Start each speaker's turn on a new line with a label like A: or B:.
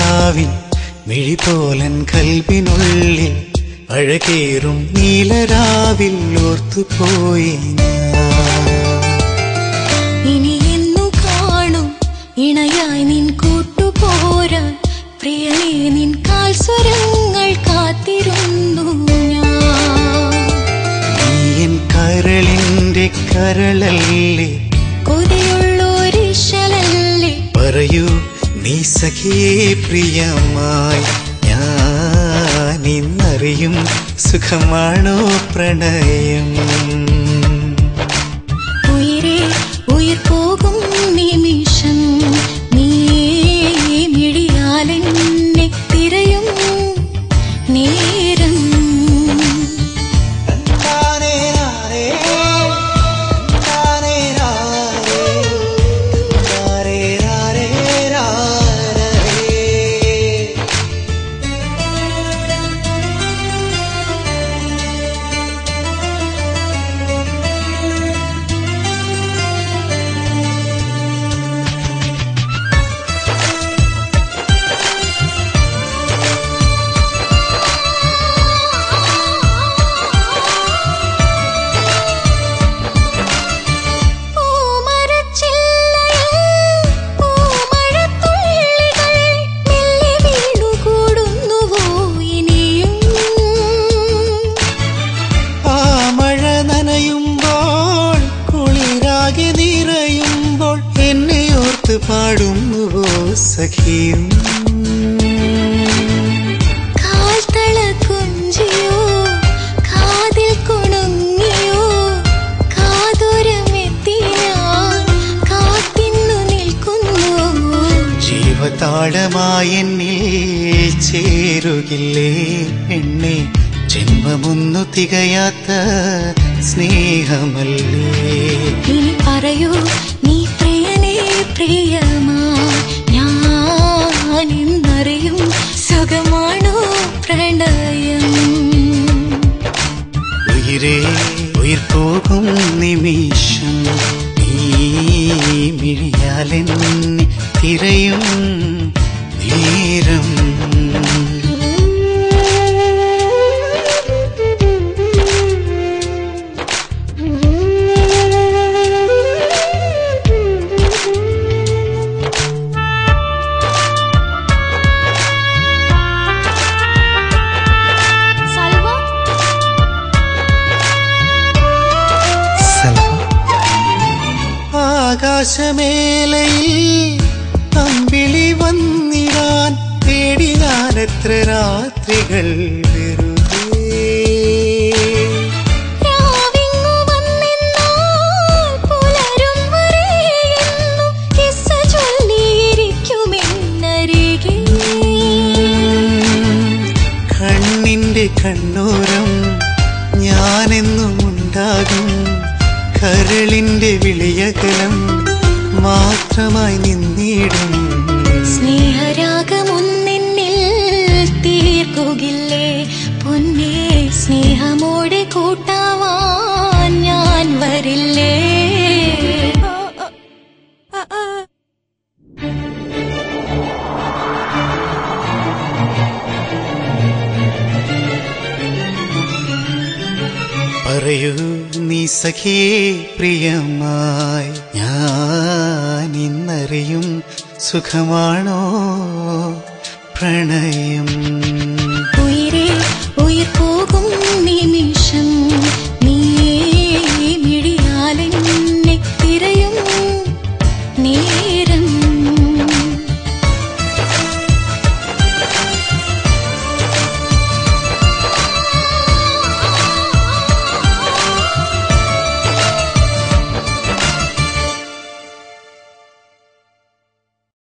A: കിനാവിൻ മിഴിപോലൻ കൽവിനുള്ളിൽ അഴകേറും നീലരാവിൽ ഓർത്തുപോയി
B: ഇനി എന്നു കാണും ഇണയായി നിൻ കൂട്ടുപോരാൻ പ്രിയനേ നിൻ കാൽ സ്വരങ്ങൾ കാത്തിരുന്നു ഞാൻ.
A: നീ എൻ കരളിന്റെ കരളല്ലേ,
B: കൊതിയുള്ളൊരിശലല്ലേ,
A: പറയൂ നീ സഖിയേ പ്രിയമായി ഞാൻ ഇന്നറിയും സുഖമാണോ പ്രണയം.
B: ഉയിരേ ഉയിർ പോകും നിമിഷം നീ മിഴിയാലെന്നെ തിരയും നേരം.
A: പാടുന്നുവോ സഖിയും
B: കാൽത്തള കുഞ്ചിയോ കാതിൽ കുണുങ്ങിയോ കാതോരമെത്തിയാൽ കാത്തിന്നു നിൽക്കുന്നു.
A: ജീവതാളമായി എന്നിൽ ചേരുകില്ലേ പെണ്ണെ, ജന്മമൊന്നു തികയാത്ത സ്നേഹമല്ലേ.
B: ഇനി പറയൂ നീ പ്രിയനേ പ്രിയമാ ഞാൻ ഇന്നറിയും സുഖമാണോ പ്രണയം.
A: ഉയിരേ ഉയിർ പോകും നിമിഷം നീ മിഴിയാലെന്നെ തിരയും നേരം. ആകാശമേലയിൽ അമ്പിളി വന്നിടാൻ തേടി ഞാനെത്ര രാത്രികൾ വെറുതെ. കണ്ണിന്റെ കണ്ണോരം ഞാനെന്നും ഉണ്ടാകും, കരളിന്റെ വിളിയകലം മാത്രമായി നിന്നിടും.
B: സ്നേഹരാഗമൊന്നെന്നിൽ തീർക്കുകില്ലേ പൊന്നേ, സ്നേഹമോടെ കൂട്ടാവാൻ ഞാൻ വരില്ലേ.
A: പറയൂ നീ സഖിയേ പ്രിയമായി ഞാൻ ഇന്നറിയും സുഖമാണോ പ്രണയം.
B: ഉയിരേ ഉയിർ